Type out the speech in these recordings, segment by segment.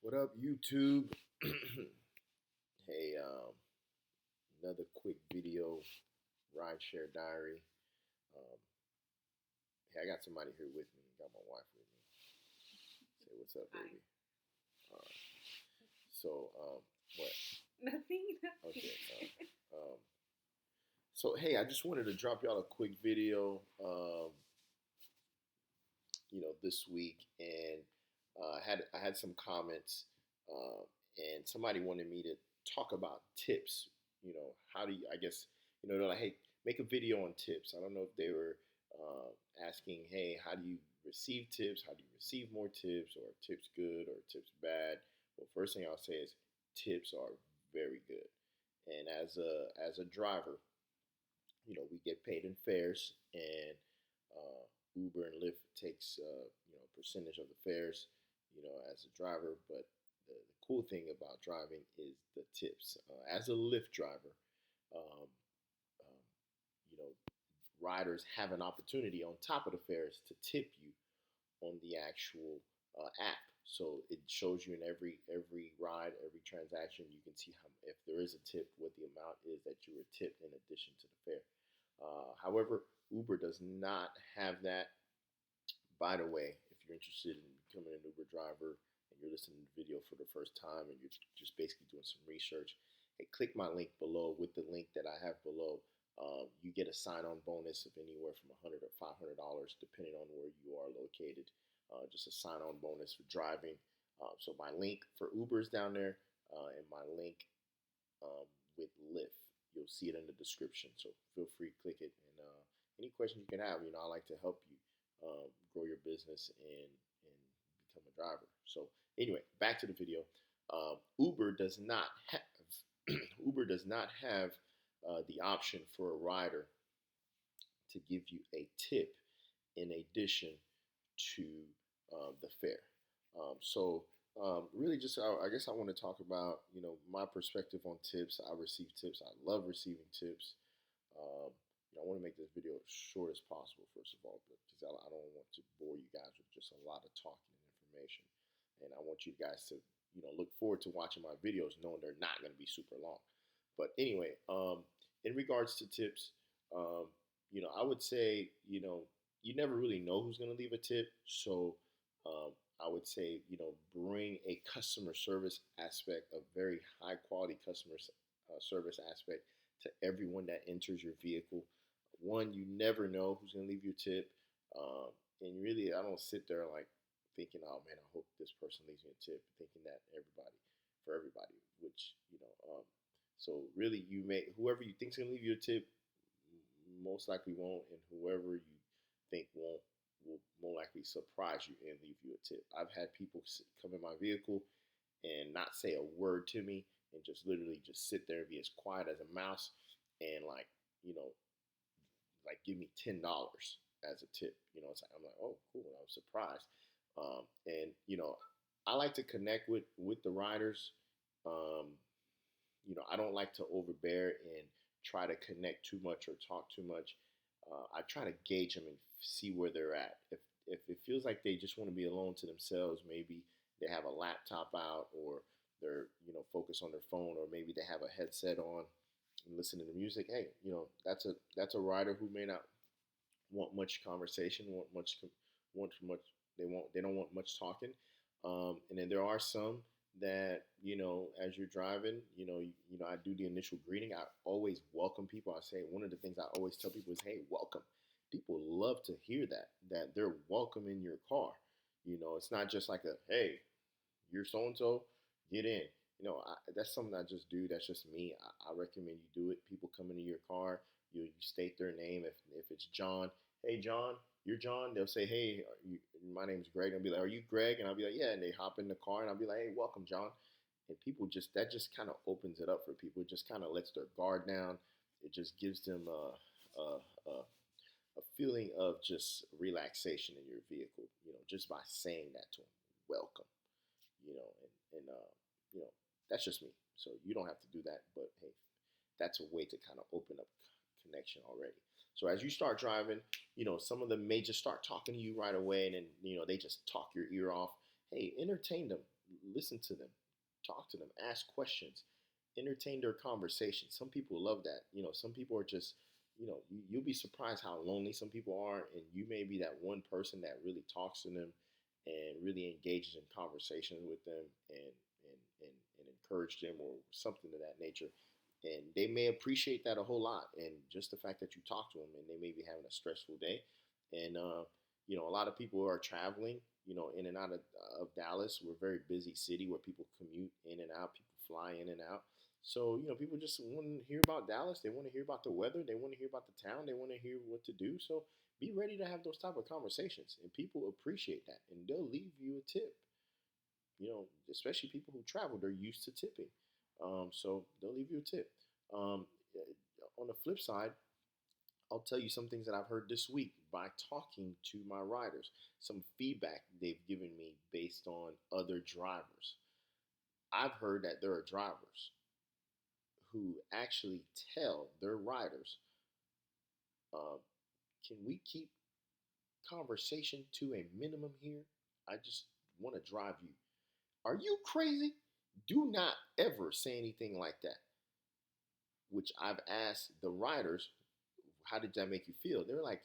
What up, YouTube? Hey, another quick video, Rideshare Diary. Um, hey, I got somebody here with me. Got my wife with me. Say what's up, Hi. baby. All right. So, what? Nothing. Okay. Um, so, hey, I just wanted to drop y'all a quick video. This week, and I had some comments, uh, and somebody wanted me to talk about tips. How do you? I guess they're like, hey, make a video on tips. I don't know if they were asking, hey, how do you receive tips? How do you receive more tips? Or are tips good or tips bad? Well, first thing I'll say is tips are very good, and as a driver, we get paid in fares, and Uber and Lyft takes percentage of the fares, as a driver. But the cool thing about driving is the tips. As a Lyft driver, um, um, you know, riders have an opportunity on top of the fares to tip you on the actual app. So it shows you in every ride, every transaction, you can see how, if there is a tip, what the amount is that you were tipped in addition to the fare. However, Uber does not have that. By the way, if you're interested in becoming an Uber driver and you're listening to the video for the first time and you're just basically doing some research, hey, click my link below. With the link that I have below, you get a sign-on bonus of anywhere from $100 to $500, depending on where you are located. Just a sign-on bonus for driving. So my link for Uber is down there, and my link with Lyft. You'll see it in the description. So feel free to click it. And any questions you can have, I like to help you grow your business and become a driver. So anyway, back to the video. Uber does not have Uber does not have the option for a rider to give you a tip in addition to the fare. Really, just I guess I want to talk about my perspective on tips. I receive tips. I love receiving tips. Um, I want to make this video as short as possible, first of all, because I don't want to bore you guys with just a lot of talking and information. And I want you guys to look forward to watching my videos, knowing they're not going to be super long. But anyway, in regards to tips, um, I would say you never really know who's going to leave a tip, so I would say bring a customer service aspect, a very high quality customer service aspect to everyone that enters your vehicle. One, you never know who's going to leave you a tip, and really, I don't sit there like thinking, oh man, I hope this person leaves me a tip, thinking that for everybody, which so really, you may whoever you think's gonna leave you a tip, most likely won't, and whoever you think won't will more likely surprise you and leave you a tip. I've had people come in my vehicle and not say a word to me and just literally just sit there and be as quiet as a mouse and you know give me $10 as a tip. It's like I'm like, oh cool, I was surprised. And I like to connect with the riders. Um, I don't like to overbear and try to connect too much or talk too much. I try to gauge them and see where they're at. If it feels like they just want to be alone to themselves, maybe they have a laptop out, or they're focused on their phone, or maybe they have a headset on and listening to music. Hey, that's a rider who may not want much conversation, want much. They don't want much talking. And then there are some that as you're driving, I do the initial greeting. I always welcome people. I say one of the things I always tell people is, hey, welcome. People love to hear that they're welcome in your car. It's not just like a, hey, you're so and so, get in. That's something I just do. That's just me. I recommend you do it. People come into your car, you state their name. If it's John, hey John, you're John. They'll say, hey, my name's Greg. I'll be like, are you Greg? And I'll be like, yeah. And they hop in the car, and I'll be like, hey, welcome, John. And people that just kind of opens it up for people. It just kind of lets their guard down. It just gives them a feeling of just relaxation in your vehicle. Just by saying that to them, welcome. And you know, that's just me. So you don't have to do that, but hey, that's a way to kind of open up connection already. So as you start driving, some of them may just start talking to you right away, and then they just talk your ear off. Hey, entertain them. listen to them, talk to them, ask questions, entertain their conversation. Some people love that. Some people are just, you'll be surprised how lonely some people are, and you may be that one person that really talks to them and really engages in conversations with them and encourage them or something of that nature. And they may appreciate that a whole lot. And just the fact that you talk to them, and they may be having a stressful day. And, a lot of people are traveling, in and out of Dallas. We're a very busy city where people commute in and out, people fly in and out. So, people just want to hear about Dallas. They want to hear about the weather. They want to hear about the town. They want to hear what to do. So be ready to have those type of conversations. And people appreciate that. And they'll leave you a tip. Especially people who travel, they're used to tipping. So they'll leave you a tip. On the flip side, I'll tell you some things that I've heard this week by talking to my riders, some feedback they've given me based on other drivers. I've heard that there are drivers who actually tell their riders, uh, can we keep conversation to a minimum here? I just want to drive you. Are you crazy? Do not ever say anything like that. Which I've asked the riders, how did that make you feel? They're like,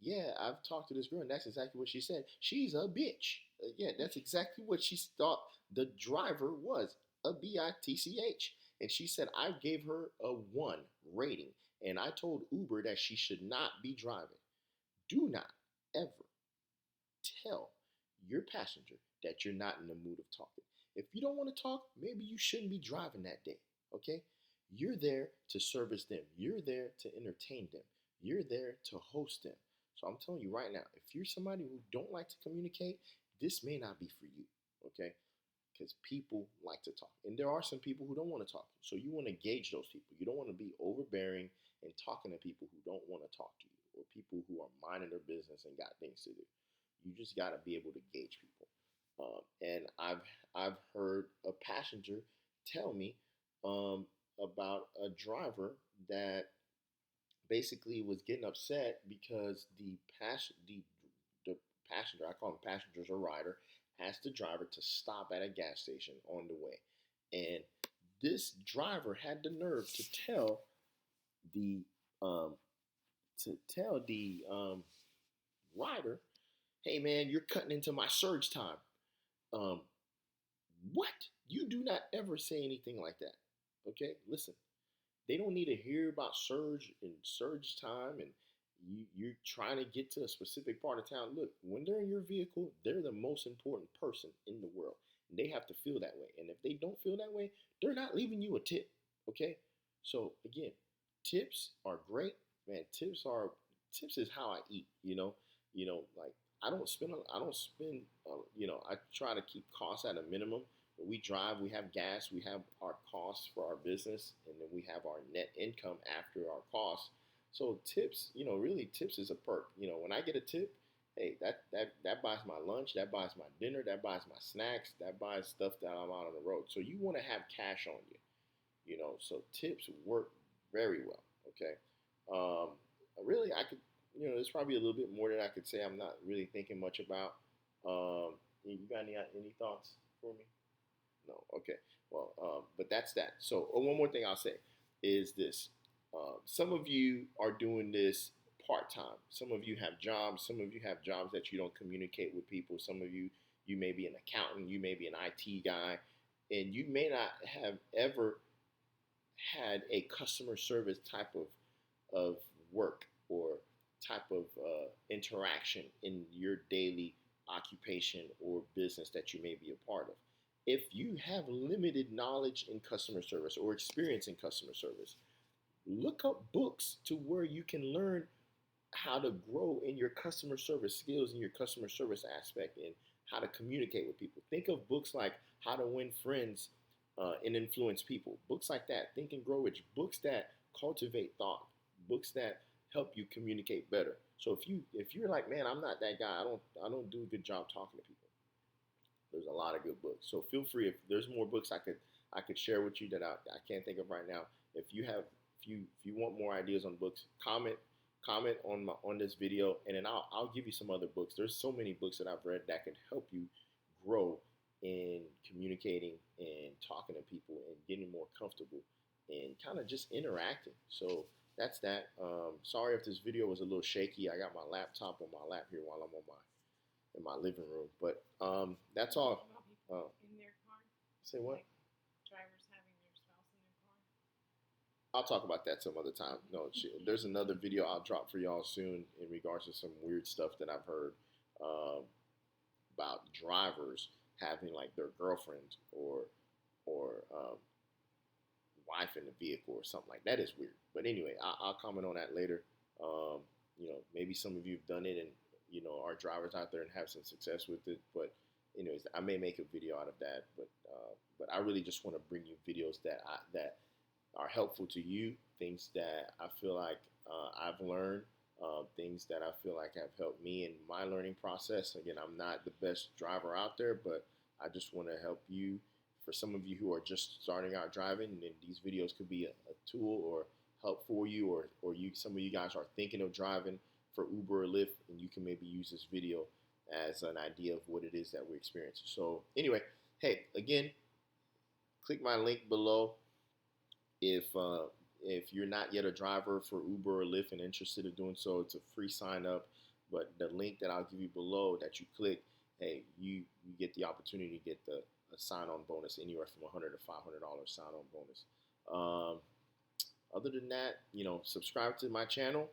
yeah, I've talked to this girl, and that's exactly what she said. She's a bitch. Yeah, that's exactly what she thought the driver was, a bitch. And she said, I gave her a 1 rating, and I told Uber that she should not be driving. Do not ever tell your passenger that you're not in the mood of talking. If you don't want to talk, maybe you shouldn't be driving that day, okay? You're there to service them. You're there to entertain them. You're there to host them. So I'm telling you right now, if you're somebody who don't like to communicate, this may not be for you, okay? Because people like to talk. And there are some people who don't want to talk. So you want to gauge those people. You don't want to be overbearing and talking to people who don't want to talk to you, or people who are minding their business and got things to do. You just got to be able to gauge people. And I've heard a passenger tell me about a driver that basically was getting upset because the passenger, I call them passengers or rider, asked the driver to stop at a gas station on the way. And this driver had the nerve to tell the rider, hey man, you're cutting into my surge time. Um, what? You do not ever say anything like that. Okay, listen. They don't need to hear about surge and surge time, and you're trying to get to a specific part of town. Look, when they're in your vehicle, they're the most important person in the world. And they have to feel that way. And if they don't feel that way, they're not leaving you a tip. Okay? So again, tips are great. Man, tips is how I eat, like I try to keep costs at a minimum. We drive, we have gas, we have our costs for our business, and then we have our net income after our costs. So tips, really tips is a perk. When I get a tip, hey, that buys my lunch, that buys my dinner, that buys my snacks, that buys stuff that I'm out on the road. So you want to have cash on you, so tips work very well. Okay. Really, I could, there's probably a little bit more that I could say. I'm not really thinking much about. You got any thoughts for me? No. Okay. Well, but that's that. So one more thing I'll say is this. Some of you are doing this part-time. Some of you have jobs. Some of you have jobs that you don't communicate with people. Some of you may be an accountant. You may be an IT guy. And you may not have ever had a customer service type of work or type of interaction in your daily occupation or business that you may be a part of. If you have limited knowledge in customer service or experience in customer service, look up books to where you can learn how to grow in your customer service skills and your customer service aspect and how to communicate with people. Think of books like How to Win Friends and Influence People. Books like that. Think and Grow Rich. Books that cultivate thought. Books that help you communicate better. So if you're like, man, I'm not that guy. I don't do a good job talking to people. There's a lot of good books. So feel free, if there's more books I could share with you that I can't think of right now. If you want more ideas on books, comment on this video, and then I'll give you some other books. There's so many books that I've read that can help you grow in communicating and talking to people and getting more comfortable and kind of just interacting. So that's that. Sorry if this video was a little shaky. I got my laptop on my lap here while I'm on my in my living room, but that's all. About people in their car, Say what? like drivers having their spouse in their car. I'll talk about that some other time. No, there's another video I'll drop for y'all soon in regards to some weird stuff that I've heard um, about drivers having like their girlfriend or wife in the vehicle or something like that. Is weird. But anyway, I'll comment on that later. Um, maybe some of you've done it and are drivers out there and have some success with it. But anyways, I may make a video out of that. But I really just want to bring you videos that are helpful to you, things that I feel like I've learned, things that I feel like have helped me in my learning process. Again, I'm not the best driver out there, but I just want to help you. For some of you who are just starting out driving, then these videos could be a tool or help for you, or some of you guys are thinking of driving for Uber or Lyft, and you can maybe use this video as an idea of what it is that we're experiencing. So anyway, hey, again, click my link below if you're not yet a driver for Uber or Lyft and interested in doing so. It's a free sign up, but the link that I'll give you below that you click, hey, you get the opportunity to get the a sign-on bonus anywhere from $100 to $500 sign-on bonus. Other than that, subscribe to my channel,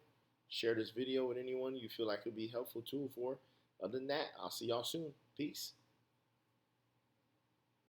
share this video with anyone you feel like it would be helpful tool for. Other than that, I'll see y'all soon. Peace.